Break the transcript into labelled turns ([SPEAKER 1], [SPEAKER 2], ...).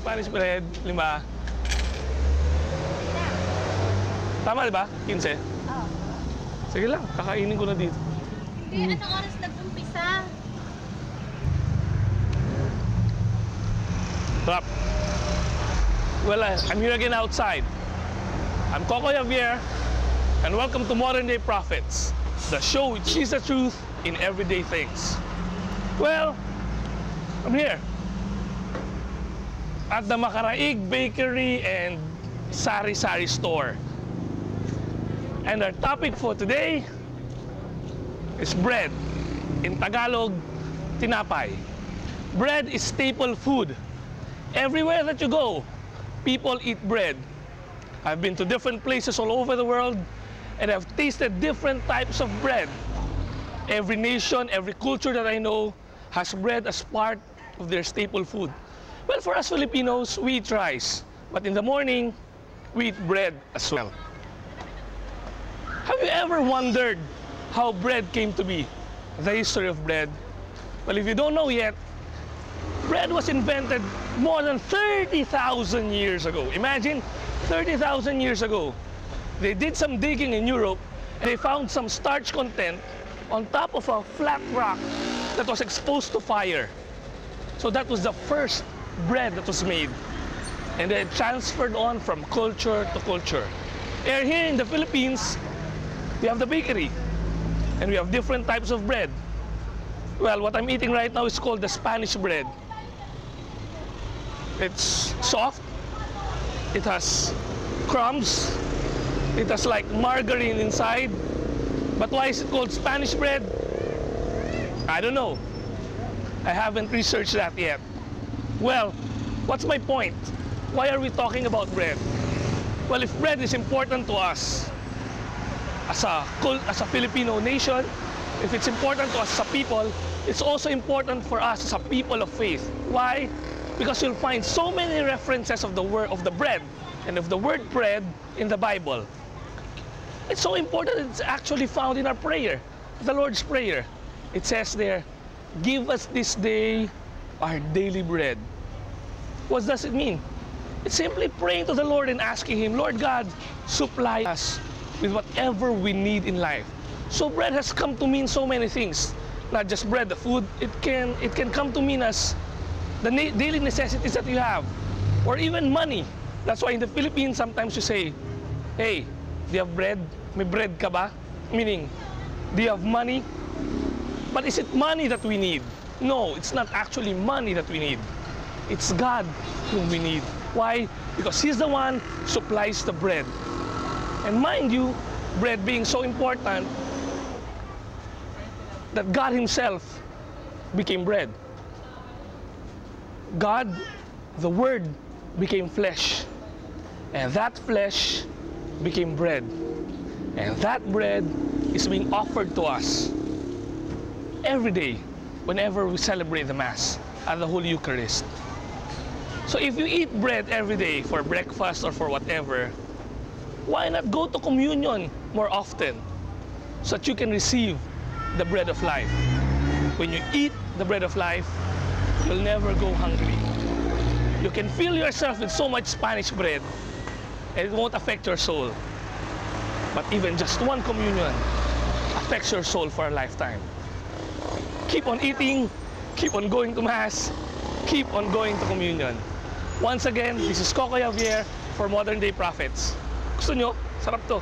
[SPEAKER 1] Spanish bread, 5. Tama, di ba? 15?
[SPEAKER 2] Oo.
[SPEAKER 1] Sige lang, kakainin ko na dito.
[SPEAKER 2] Hindi, anong oras nag-umpisa?
[SPEAKER 1] Sarap. Well, I'm here again outside. I'm Coco Javier, and welcome to Modern Day Prophets, the show which sees the truth in everyday things. Well, I'm here at the Makaraig Bakery and Sari-Sari Store. And our topic for today is bread. In Tagalog, tinapay. Bread is staple food. Everywhere that you go, people eat bread. I've been to different places all over the world and I've tasted different types of bread. Every nation, every culture that I know has bread as part of their staple food. Well, for us Filipinos, we eat rice, but in the morning, we eat bread as well. Have you ever wondered how bread came to be? The history of bread? Well, if you don't know yet, bread was invented more than 30,000 years ago. Imagine, 30,000 years ago. They did some digging in Europe and they found some starch content on top of a flat rock that was exposed to fire. So that was the first bread that was made. And then transferred on from culture to culture. And here in the Philippines, we have the bakery. And we have different types of bread. Well, what I'm eating right now is called the Spanish bread. It's soft. It has crumbs. It has like margarine inside. But why is it called Spanish bread? I don't know. I haven't researched that yet. Well, what's my point? Why are we talking about bread? Well, if bread is important to us as a Filipino nation, if it's important to us as a people, it's also important for us as a people of faith. Why? Because you'll find so many references of the word of the bread and of the word bread in the Bible. It's so important that it's actually found in our prayer, the Lord's Prayer. It says there, "Give us this day our daily bread." What does it mean? It's simply praying to the Lord and asking Him, Lord God, supply us with whatever we need in life. So bread has come to mean so many things. Not just bread, the food, it can come to mean as the daily necessities that you have. Or even money. That's why in the Philippines, sometimes you say, hey, do you have bread? May bread ka ba? Meaning, do you have money? But is it money that we need? No, it's not actually money that we need. It's God whom we need. Why? Because He's the one who supplies the bread. And mind you, bread being so important, that God Himself became bread. God, the Word, became flesh. And that flesh became bread. And that bread is being offered to us every day whenever we celebrate the Mass at the Holy Eucharist. So if you eat bread every day for breakfast or for whatever, why not go to communion more often so that you can receive the bread of life? When you eat the bread of life, you'll never go hungry. You can fill yourself with so much Spanish bread and it won't affect your soul. But even just one communion affects your soul for a lifetime. Keep on eating, keep on going to Mass, keep on going to communion. Once again, this is Coco Javier for Modern Day Prophets. Gusto nyo? Sarap to.